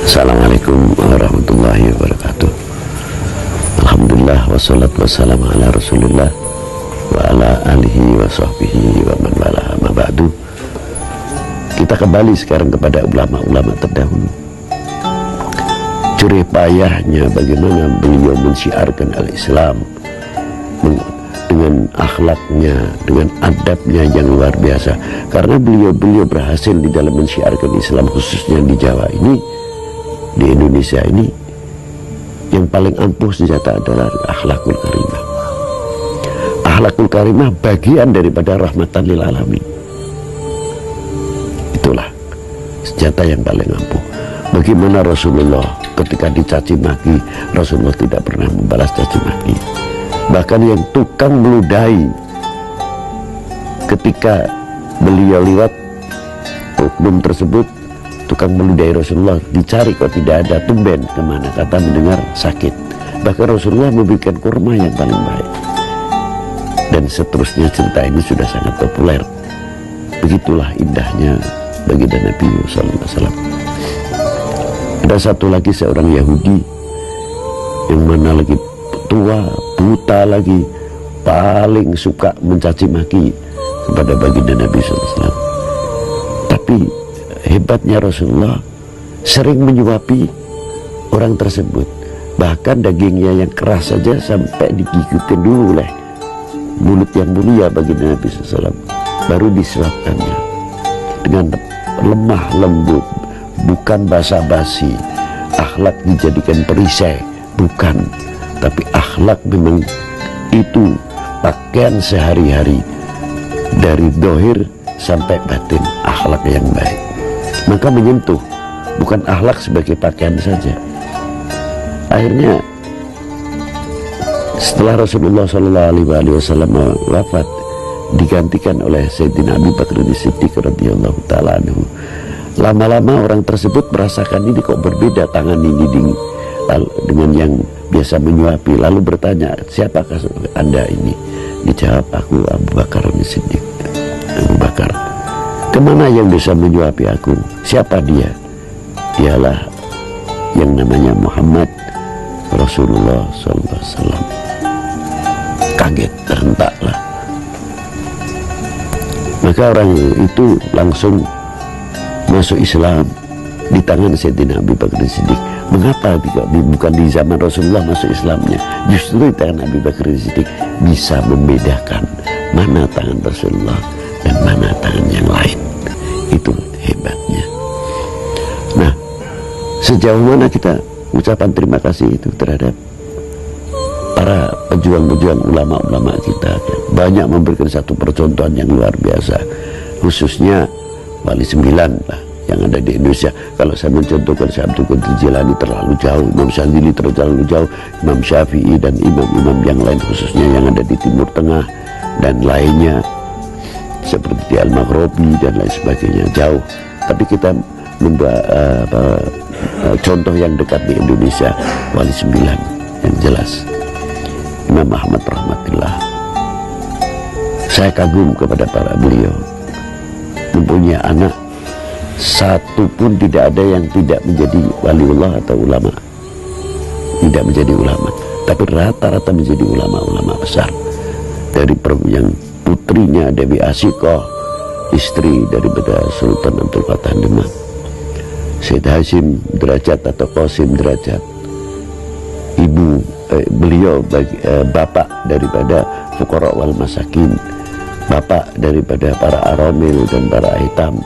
Assalamualaikum warahmatullahi wabarakatuh. Alhamdulillah wassalatu wassalamu ala rasulillah wa ala alihi wa sahbihi wa man wala ma ba'du. Kita kembali sekarang kepada ulama-ulama terdahulu. Jerih payahnya bagaimana beliau mensyiarkan al-Islam dengan akhlaknya, dengan adabnya yang luar biasa. Karena beliau berhasil di dalam mensyiarkan Islam, khususnya di Jawa ini, di Indonesia ini, yang paling ampuh senjata adalah akhlakul karimah. Akhlakul karimah bagian daripada rahmatan lil alamin. Itulah senjata yang paling ampuh. Bagaimana Rasulullah ketika dicaci maki, Rasulullah tidak pernah membalas caci maki. Bahkan yang tukang meludahi ketika beliau lewat oknum tersebut, tukang meludahi Rasulullah, dicari kok tidak ada, tumben kemana, kata mendengar sakit. Bahkan Rasulullah memberikan kurma yang paling baik. Dan seterusnya, cerita ini sudah sangat populer. Begitulah indahnya baginda Nabi SAW. Ada satu lagi seorang Yahudi yang mana lagi tua, buta lagi, paling suka mencaci maki kepada baginda Nabi SAW. Tapi hebatnya Rasulullah sering menyuapi orang tersebut. Bahkan dagingnya yang keras saja sampai digigitkan dulu oleh mulut yang mulia baginda Nabi SAW, baru disuapkannya dengan lemah lembut, bukan basa-basi. Akhlak dijadikan perisai, bukan, tapi akhlak memang itu pakaian sehari-hari, dari dohir sampai batin, akhlak yang baik. Maka menyentuh, bukan akhlak sebagai pakaian saja. Akhirnya setelah Rasulullah SAW wafat, digantikan oleh Sayyidina Abu Bakar As-Siddiq radhiyallahu ta'ala anhu. Lama-lama orang tersebut merasakan ini kok berbeda, tangan ini dengan yang biasa menyuapi. Lalu bertanya, siapakah anda ini? Dijawab, aku Abu Bakar As-Siddiq. Abu Bakar. Kemana yang bisa menyuapi aku? Siapa dia? Dialah yang namanya Muhammad Rasulullah SAW. Kaget, rentaklah. Maka orang itu langsung masuk Islam di tangan Sayyidina Abu Bakar As-Siddiq. Mengapa bukan di zaman Rasulullah masuk Islamnya? Justru di tangan Abu Bakar As-Siddiq bisa membedakan mana tangan Rasulullah dan mana tangan yang lain. Itu hebatnya. Nah, sejauh mana kita ucapan terima kasih itu terhadap para pejuang-pejuang ulama-ulama kita. Banyak memberikan satu percontohan yang luar biasa, khususnya Wali 9 lah yang ada di Indonesia. Kalau saya mencontohkan Syekh Abdul Qadir Jilani terlalu jauh, Imam Syadzili terlalu jauh, Imam Syafi'i dan imam-imam yang lain khususnya yang ada di Timur Tengah dan lainnya seperti Al-Maghribi dan lain sebagainya jauh. Tapi kita contoh yang dekat di Indonesia, Wali 9 yang jelas, Imam Ahmad rahmatillah. Saya kagum kepada para beliau, mempunyai anak satu pun tidak ada yang tidak menjadi waliullah atau ulama, tidak menjadi ulama, tapi rata-rata menjadi ulama-ulama besar. Dari yang putrinya Dewi Asikoh, istri daripada Sultan Abdul Fattah Demak, Syed Hashim Derajat atau Qasim Derajat, ibu beliau bapak daripada Fuqara wal Masakin, bapak daripada para aramil dan para aitam.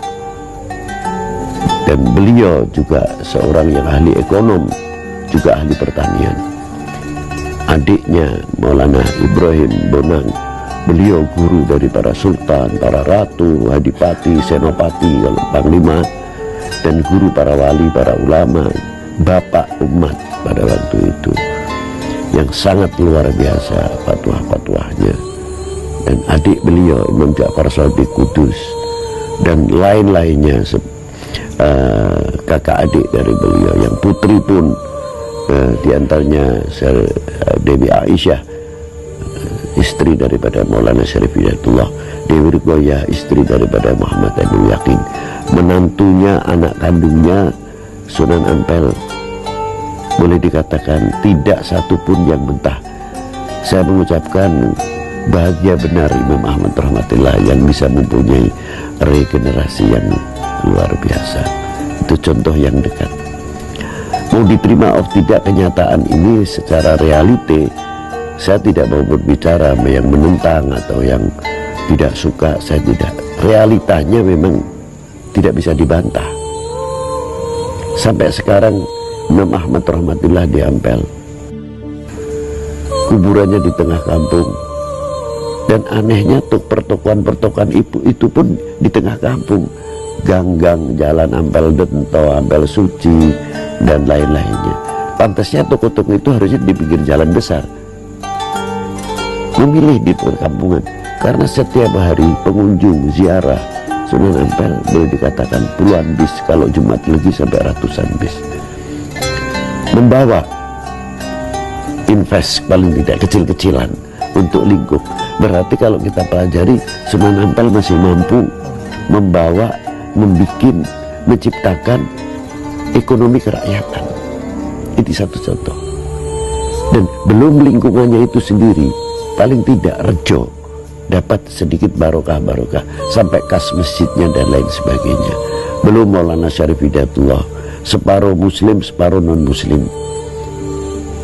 Dan beliau juga seorang yang ahli ekonom, juga ahli pertanian. Adiknya Maulana Ibrahim Bonang, beliau guru dari para sultan, para ratu, adipati, senopati, panglima, dan guru para wali, para ulama, bapak umat pada waktu itu, yang sangat luar biasa fatwa-fatwanya. Dan adik beliau Imam Ja'far Shadiq Kudus dan lain-lainnya, kakak adik dari beliau, yang putri pun diantaranya Dewi Aisyah, istri daripada Maulana Syarif Hidayatullah, Dewi Rigoyah, istri daripada Muhammad Abu Yakin, menantunya, anak kandungnya Sunan Ampel boleh dikatakan tidak satupun yang mentah. Saya mengucapkan bahagia benar Imam Ahmad rahmatullah yang bisa mempunyai regenerasi yang luar biasa. Itu contoh yang dekat. Mau diterima atau tidak kenyataan ini secara realite, saya tidak mau berbicara yang menentang atau yang tidak suka, saya tidak. Realitanya memang tidak bisa dibantah. Sampai sekarang Imam Ahmad rahmatullah di Ampel, kuburannya di tengah kampung, dan anehnya pertokoan-pertokoan itu pun di tengah kampung. Gang-gang jalan Ampel Dento, Ampel Suci, dan lain-lainnya. Pantasnya toko-toko itu harusnya di pinggir jalan besar, memilih di perkampungan, karena setiap hari pengunjung ziarah Sunan Ampel boleh dikatakan puluhan bis, kalau Jumat Legi sampai ratusan bis, membawa invest paling tidak kecil-kecilan untuk lingkup. Berarti kalau kita pelajari, Sunan Ampel masih mampu membawa, membikin, menciptakan ekonomi kerakyatan. Itu satu contoh. Dan belum lingkungannya itu sendiri, paling tidak Rejo dapat sedikit barokah-barokah sampai kas masjidnya dan lain sebagainya. Belum Maulana Syarif Hidayatullah, separuh muslim separuh non muslim,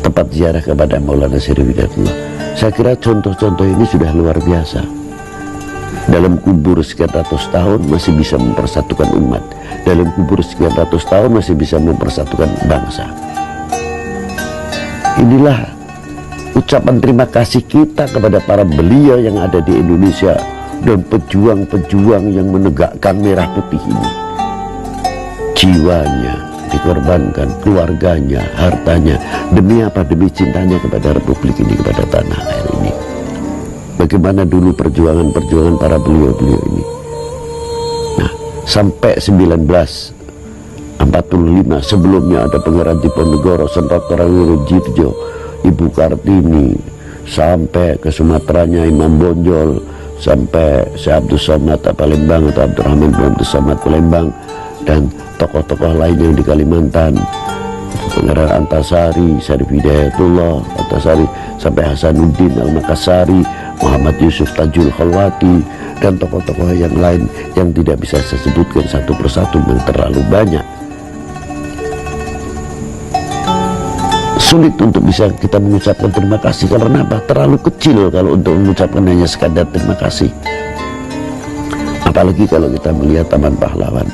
tempat ziarah kepada Maulana Syarif Hidayatullah. Saya kira contoh-contoh ini sudah luar biasa. Dalam kubur sekian ratus tahun masih bisa mempersatukan umat. Dalam kubur sekian ratus tahun masih bisa mempersatukan bangsa. Inilah ucapan terima kasih kita kepada para beliau yang ada di Indonesia dan pejuang-pejuang yang menegakkan merah putih ini. Jiwanya dikorbankan, keluarganya, hartanya, demi apa? Demi cintanya kepada Republik ini, kepada tanah air ini. Bagaimana dulu perjuangan-perjuangan para beliau-beliau ini. Nah, sampai 1945 sebelumnya ada Pangeran Diponegoro, Sentosa Wirojirjo, Ibu Kartini, sampai ke Sumateranya Imam Bonjol, sampai Syekh Abdul Somad Palembang atau Abdurrahman bin Abdul Somad Palembang, dan tokoh-tokoh lain yang di Kalimantan, Pangeran Antasari, Syarif Hidayatullah Antasari, sampai Hasanuddin Al-Makassari, Muhammad Yusuf Tajul Khalwati, dan tokoh-tokoh yang lain yang tidak bisa saya sebutkan satu persatu, yang terlalu banyak. Sulit untuk bisa kita mengucapkan terima kasih, karena apa? Terlalu kecil kalau untuk mengucapkan hanya sekadar terima kasih. Apalagi kalau kita melihat Taman Pahlawan,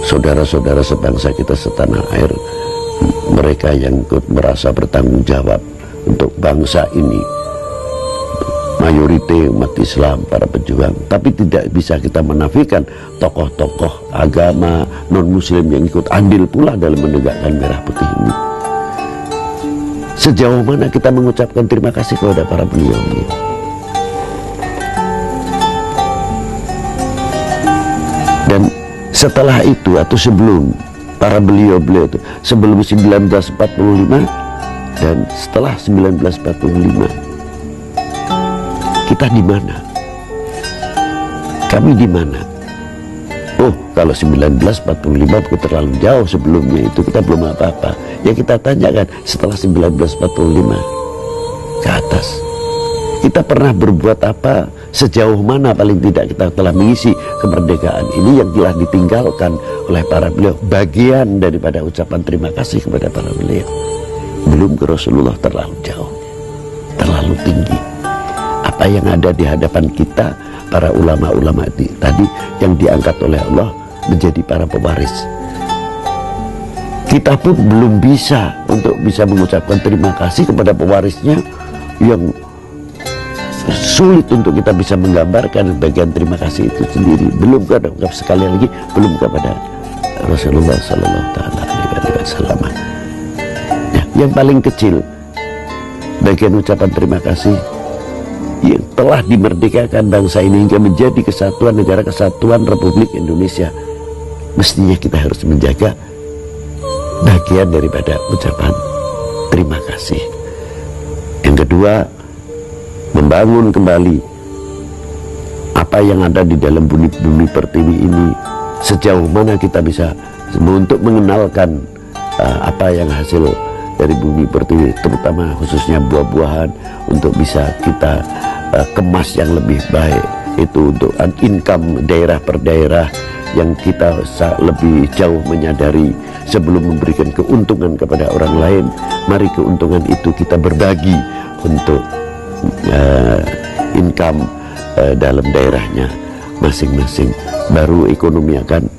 saudara-saudara sebangsa kita setanah air, mereka yang ikut merasa bertanggung jawab untuk bangsa ini, mayoritas umat Islam, para pejuang. Tapi tidak bisa kita menafikan tokoh-tokoh agama non-muslim yang ikut andil pula dalam menegakkan merah putih ini. Sejauh mana kita mengucapkan terima kasih kepada para beliau ini? Dan setelah itu atau sebelum para beliau-beliau itu, sebelum 1945 dan setelah 1945, kita di mana? Kami di mana? Oh, kalau 1945 bukan terlalu jauh, sebelumnya itu kita belum apa-apa. Yang kita tanyakan setelah 1945 ke atas, kita pernah berbuat apa? Sejauh mana paling tidak kita telah mengisi kemerdekaan ini yang telah ditinggalkan oleh para beliau? Bagian daripada ucapan terima kasih kepada para beliau. Belum ke Rasulullah, terlalu jauh, terlalu tinggi. Apa yang ada di hadapan kita, para ulama-ulama tadi yang diangkat oleh Allah menjadi para pewaris. Kita pun belum bisa untuk bisa mengucapkan terima kasih kepada pewarisnya, yang sulit untuk kita bisa menggambarkan bagian terima kasih itu sendiri. Belum sekali lagi belum kepada Rasulullah SAW. Ya, yang paling kecil bagian ucapan terima kasih yang telah dimerdekakan bangsa ini hingga menjadi kesatuan negara kesatuan Republik Indonesia. Mestinya kita harus menjaga bagian daripada ucapan terima kasih. Yang kedua, membangun kembali apa yang ada di dalam bumi pertiwi ini. Sejauh mana kita bisa untuk mengenalkan apa yang hasil dari bumi pertiwi, terutama khususnya buah-buahan, untuk bisa kita kemas yang lebih baik. Itu untuk income daerah per daerah yang kita lebih jauh menyadari sebelum memberikan keuntungan kepada orang lain. Mari keuntungan itu kita berbagi untuk income dalam daerahnya masing-masing. Baru ekonomi akan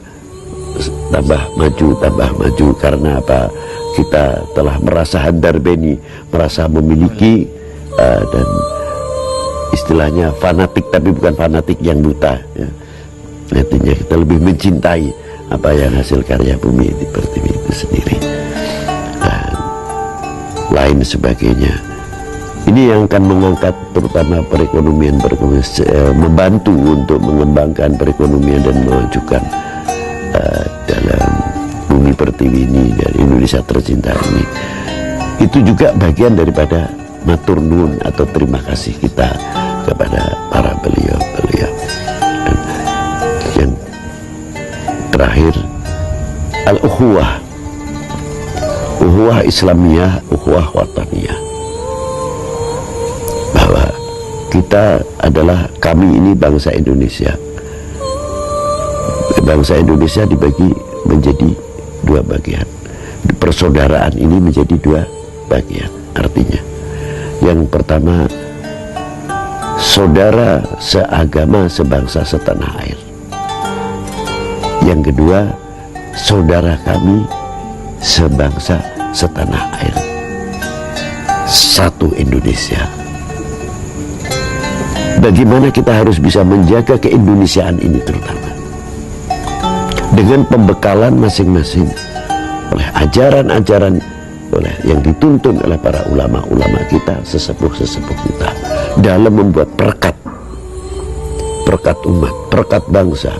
tambah maju. Karena apa? Kita telah merasa handar beni, merasa memiliki, dan istilahnya fanatik, tapi bukan fanatik yang buta ya. Artinya kita lebih mencintai apa yang hasil karya bumi pertiwi itu sendiri dan lain sebagainya. Ini yang akan mengangkat terutama perekonomian, membantu untuk mengembangkan perekonomian dan memajukan dalam bumi pertiwi ini dan Indonesia tercinta ini. Itu juga bagian daripada matur nuwun atau terima kasih kita kepada para beliau-beliau. Yang terakhir, al-ukhuwah, ukhuwah Islamiyah, ukhuwah wataniyah, bahwa kita adalah, kami ini bangsa Indonesia. Bangsa Indonesia dibagi menjadi dua bagian. Persaudaraan ini menjadi dua bagian. Artinya, yang pertama, saudara seagama, sebangsa, setanah air. Yang kedua, saudara kami sebangsa, setanah air. Satu Indonesia. Bagaimana kita harus bisa menjaga keindonesiaan ini terutama dengan pembekalan masing-masing oleh ajaran-ajaran yang dituntun oleh para ulama-ulama kita, sesepuh-sesepuh kita, dalam membuat perekat umat, perekat bangsa,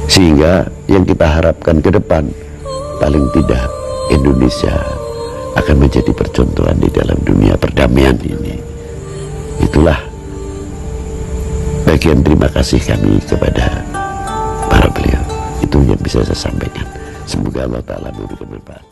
sehingga yang kita harapkan ke depan, paling tidak Indonesia akan menjadi percontohan di dalam dunia perdamaian ini. Itulah bagian terima kasih kami kepada para beliau. Itu yang bisa saya sampaikan. Semoga Allah Ta'ala memberikan manfaat.